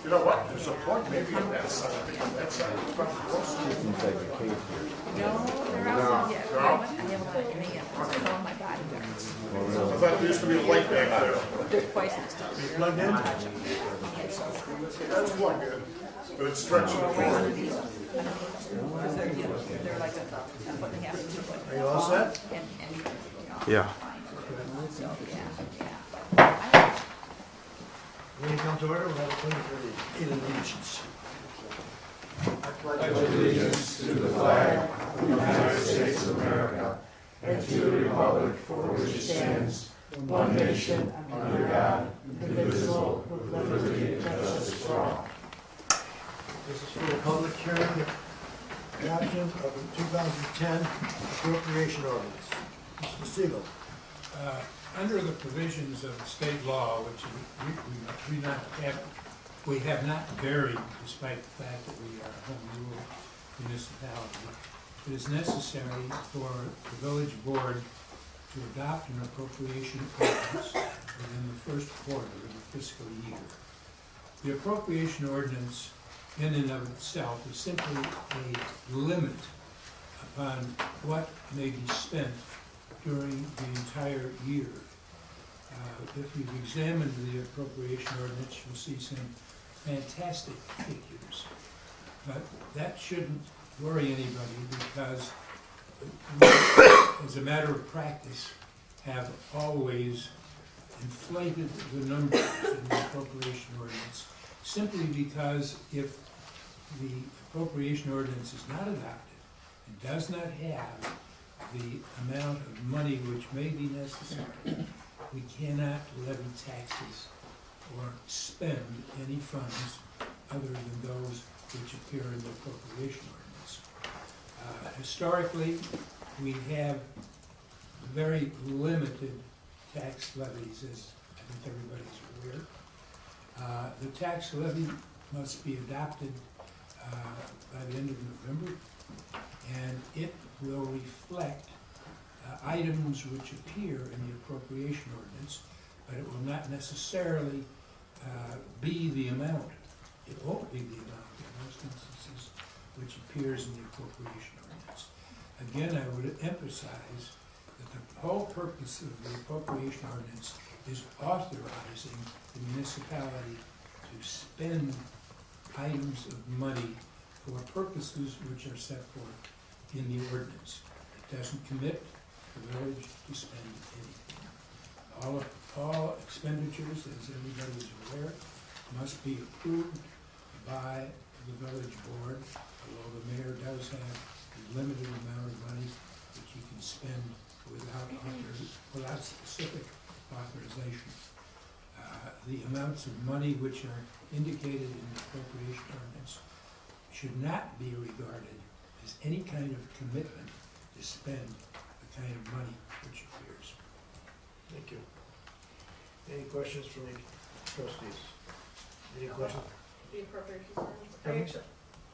You know what? There's a point maybe on that side. I think on that side it's probably close. Seems like a cave here. No, they're outside yet. No? I haven't let me in. It's on my body. I thought there used to be a light back there. They're twice as tall. Plugged in? That's plugged in, but it's stretching the cord. They're like a foot and a half to 2 foot. Are you all set? And Yeah. so, yeah. Meeting come to order, we'll have a pledge for the allegiance. Allegiance to the flag of the United States of America and to the republic for which it stands, one nation, under God, indivisible, with liberty and justice for all. This is for the public hearing, adoption of the 2010 appropriation ordinance. Mr. Siegel. Under the provisions of the state law, which we have not varied despite the fact that we are a home rule municipality, it is necessary for the village board to adopt an appropriation ordinance within the first quarter of the fiscal year. The appropriation ordinance in and of itself is simply a limit upon what may be spent during the entire year. If you've examined the appropriation ordinance, you'll see some fantastic figures. But that shouldn't worry anybody because we, as a matter of practice, have always inflated the numbers in the appropriation ordinance simply because if the appropriation ordinance is not adopted and does not have the amount of money which may be necessary, we cannot levy taxes or spend any funds other than those which appear in the appropriation ordinance. Historically, we have very limited tax levies, as I think everybody's aware. The tax levy must be adopted by the end of November, and it will reflect items which appear in the appropriation ordinance, but it will not necessarily be the amount. It won't be the amount in most instances which appears in the appropriation ordinance. Again, I would emphasize that the whole purpose of the appropriation ordinance is authorizing the municipality to spend items of money for purposes which are set forth in the ordinance. It doesn't commit the village to spend anything. All expenditures, as everybody is aware, must be approved by the village board, although the mayor does have a limited amount of money that you can spend without specific authorization. The amounts of money which are indicated in the appropriation ordinance should not be regarded as any kind of commitment to spend the kind of money which appears. Thank you. Any questions from the trustees? Any questions? The appropriations ordinance? Pardon me?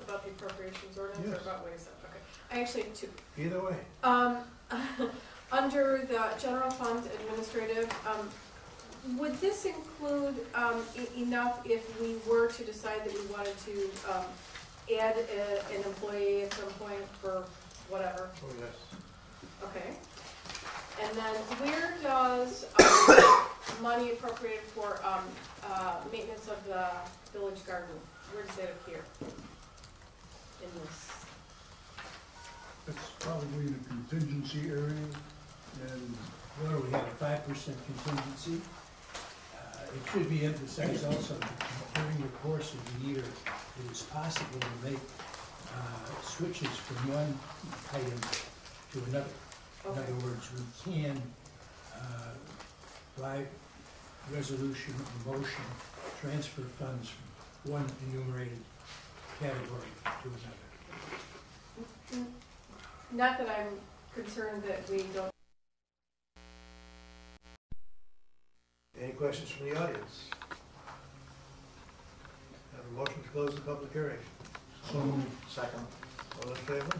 About the appropriations ordinance Yes. or about what is that? Okay. I actually have two. Either way. Under the general fund administrative, would this include enough if we were to decide that we wanted to add an employee at some point for whatever? Oh, yes. Okay. And then where does money appropriated for maintenance of the village garden, where does that appear in this? It's probably in the contingency area, and where we have a 5% contingency. It should be emphasized also that during the course of the year, it is possible to make switches from one item to another. Okay. In other words, we can, by resolution or motion, transfer funds from one enumerated category to another. Not that I'm concerned that we don't. Any questions from the audience? Have a motion to close the public hearing. So moved. Second. All in favor?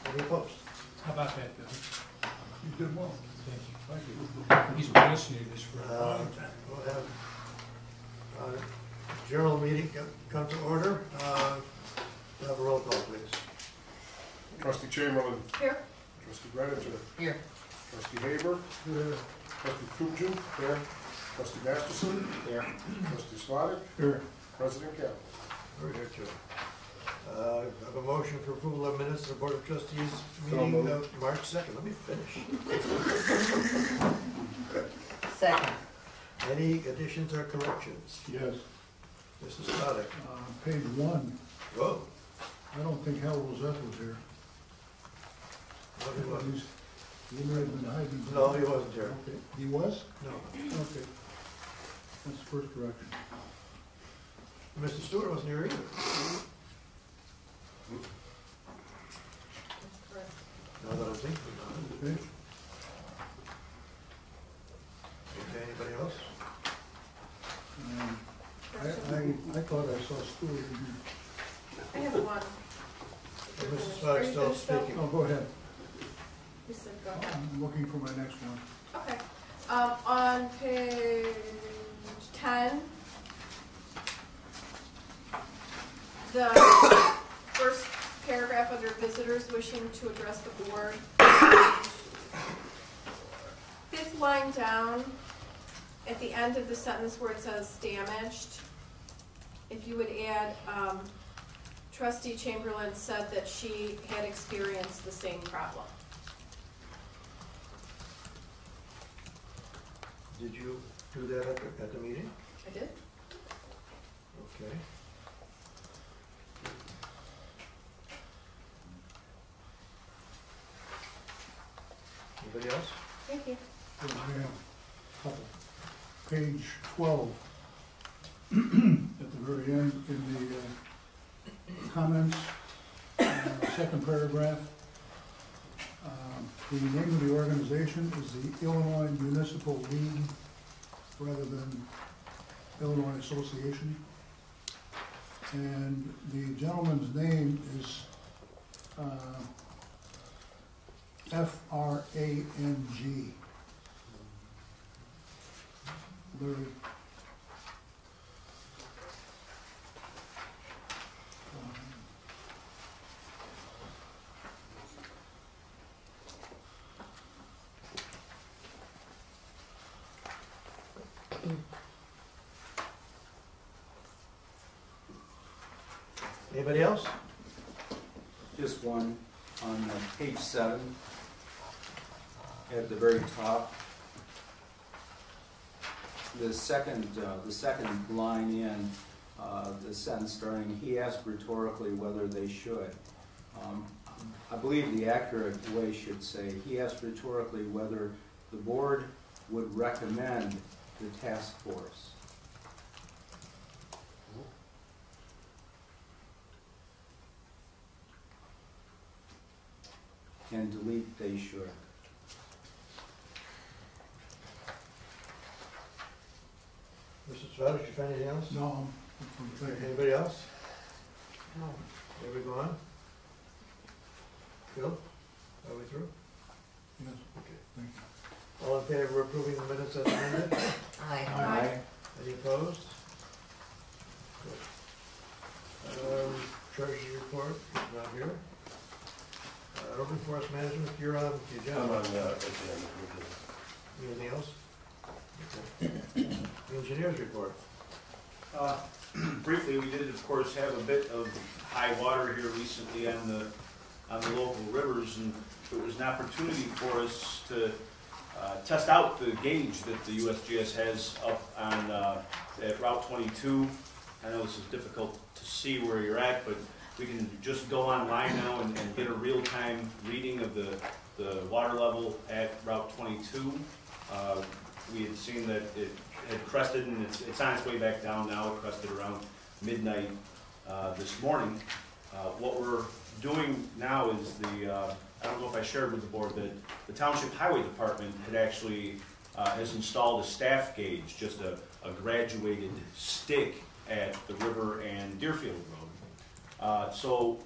Any opposed? How about that, Bill? You did well. Thank you. He's been listening to this for a long time. We'll have General meeting come to order. Have a roll call, please. Trustee Chamberlain. Here? Trustee Greniger. Here. Trustee Haber. Here. Trustee Kuchel. Here. Trustee Masterson. Here. Trustee Slotnick. Here. President Campbell. We're here too. I have a motion for approval of minutes of the Board of Trustees So meeting moved. of March 2nd. Let me finish. Second. Any additions or corrections? Yes. Mrs. Slotnick. Page 1, Whoa. I don't think Hal Rosette was here. What do you want? He may have been hiding. No, he wasn't here. Okay. He was? No. Okay. That's the first correction. Mr. Stewart wasn't here either. Now that I'm thinking about it. Okay. Okay, anybody else? I thought I saw Stewart in here. I have one. Mrs. Slotnick still speaking. Oh, go ahead. You said go ahead. I'm looking for my next one. Okay. On page 10, the first paragraph under visitors wishing to address the board. Fifth line down, at the end of the sentence where it says damaged, if you would add, Trustee Chamberlain said that she had experienced the same problem. Did you do that at the meeting? I did? Okay. Anybody else? Thank you. I have a couple. Page 12, at the very end, in the comments, second paragraph, the name of the organization is the Illinois Municipal League rather than Illinois Association. And the gentleman's name is F-R-A-N-G. Larry. Anybody else? Just one, on page 7, at the very top, the second line in, the sentence starting, he asked rhetorically whether they should. I believe the accurate way should say, he asked rhetorically whether the board would recommend the task force. And delete they should. Mrs. Slotnick, did you find anything else? No, I'm thinking. Anybody else? No. Are we go on? Phil? Are we through? Yes, Okay. thank you. All in favor of approving the minutes as amended? Aye. Aye. Any opposed? Good. Treasurer's report is not here. Urban Forest Management, you're on the agenda. I'm on the agenda. Anything else? Okay. Engineers report. Briefly, we did, of course, have a bit of high water here recently on the local rivers, and it was an opportunity for us to test out the gauge that the USGS has up on at Route 22. I know this is difficult to see where you're at, but we can just go online now and get a real-time reading of the water level at Route 22. We had seen that it had crested, and it's on its way back down now. It crested around midnight this morning. What we're doing now is I don't know if I shared with the board that the Township Highway Department had actually has installed a staff gauge, just a graduated stick at the river and Deerfield Road. So